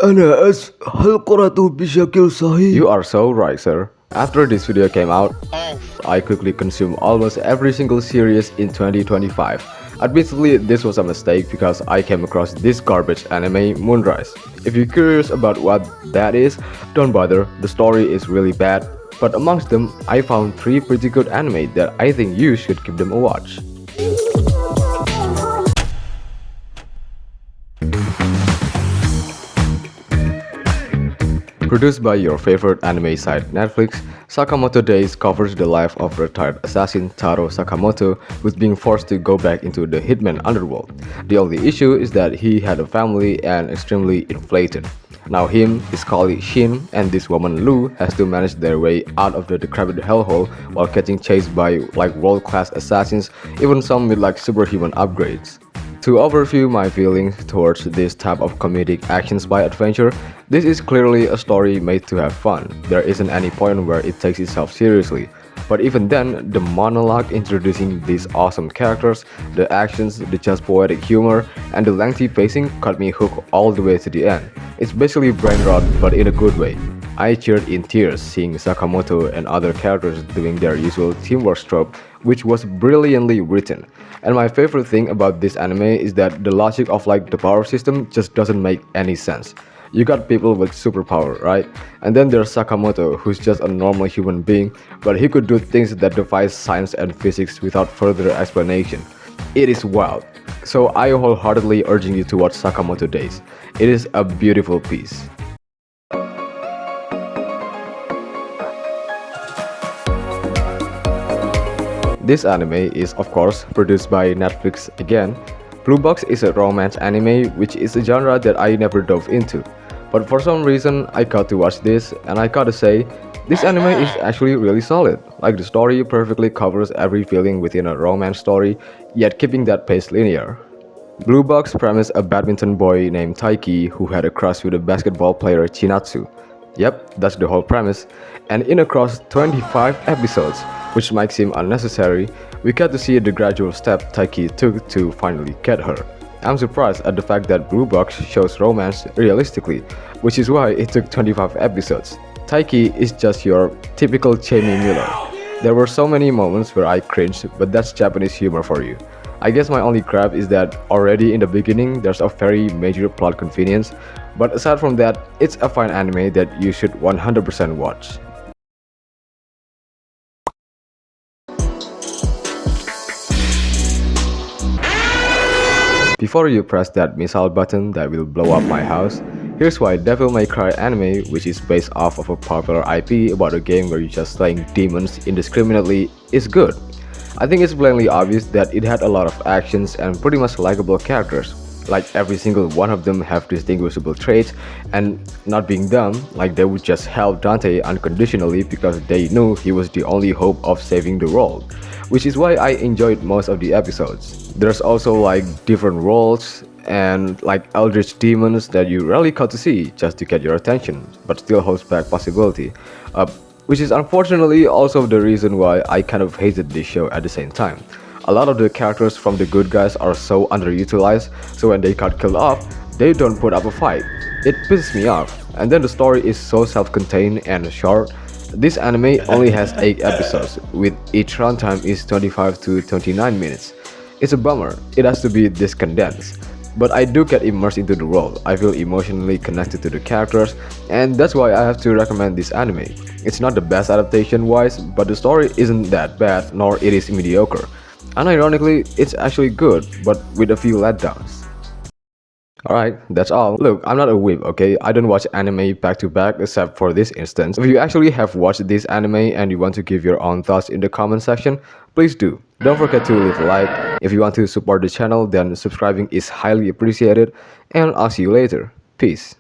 هل قرأته بشكل صحيح؟ You are so right, sir. After this video came out, I quickly consumed almost every single series in 2025. Admittedly, this was a mistake because I came across this garbage anime, Moonrise. If you're curious about what that is, don't bother, the story is really bad. But amongst them, I found 3 pretty good anime that I think you should give them a watch. Produced by your favorite anime site Netflix, Sakamoto Days covers the life of retired assassin Taro Sakamoto, who's being forced to go back into the hitman underworld. The only issue is that he had a family and extremely inflated. Now him, his colleague Shin, and this woman Lu has to manage their way out of the decrepit hellhole while getting chased by world-class assassins, even some with superhuman upgrades. To overview my feelings towards this type of comedic action spy adventure, this is clearly a story made to have fun. There isn't any point where it takes itself seriously. But even then, the monologue introducing these awesome characters, the actions, the just poetic humor, and the lengthy pacing got me hooked all the way to the end. It's basically brain rot, but in a good way. I cheered in tears seeing Sakamoto and other characters doing their usual teamwork trope, which was brilliantly written. And my favorite thing about this anime is that the logic of the power system just doesn't make any sense. You got people with superpower, right? And then there's Sakamoto, who's just a normal human being, but he could do things that defy science and physics without further explanation. It is wild. So I wholeheartedly urging you to watch Sakamoto Days. It is a beautiful piece. This anime is of course produced by Netflix again. Blue Box is a romance anime, which is a genre that I never dove into. But for some reason I got to watch this, and I gotta say, this anime is actually really solid. The story perfectly covers every feeling within a romance story, yet keeping that pace linear. Blue Box premised a badminton boy named Taiki who had a crush with a basketball player Chinatsu. Yep, that's the whole premise. And in across 25 episodes, which might seem unnecessary, we get to see the gradual step Taiki took to finally get her. I'm surprised at the fact that Blue Box shows romance realistically, which is why it took 25 episodes. Taiki is just your typical Jamie Miller. There were so many moments where I cringed, but that's Japanese humor for you. I guess my only gripe is that already in the beginning there's a very major plot convenience, but aside from that, it's a fine anime that you should 100% watch. Before you press that missile button that will blow up my house, here's why Devil May Cry anime, which is based off of a popular IP about a game where you're just slaying demons indiscriminately, is good. I think it's plainly obvious that it had a lot of actions and pretty much likable characters. Every single one of them have distinguishable traits, and not being dumb, they would just help Dante unconditionally because they knew he was the only hope of saving the world, which is why I enjoyed most of the episodes. There's also different roles and eldritch demons that you rarely got to see just to get your attention, but still holds back possibility. Which is unfortunately also the reason why I kind of hated this show at the same time. A lot of the characters from the good guys are so underutilized, so when they got killed off, they don't put up a fight. It pisses me off. And then the story is so self-contained and short. This anime only has 8 episodes, with each runtime is 25 to 29 minutes. It's a bummer, it has to be this condensed. But I do get immersed into the world, I feel emotionally connected to the characters, and that's why I have to recommend this anime. It's not the best adaptation wise, but the story isn't that bad, nor it is mediocre. Unironically, it's actually good, but with a few letdowns. Alright, that's all. Look, I'm not a whip, okay? I don't watch anime back to back except for this instance. If you actually have watched this anime and you want to give your own thoughts in the comment section, please do. Don't forget to leave a like. If you want to support the channel, then subscribing is highly appreciated. And I'll see you later. Peace.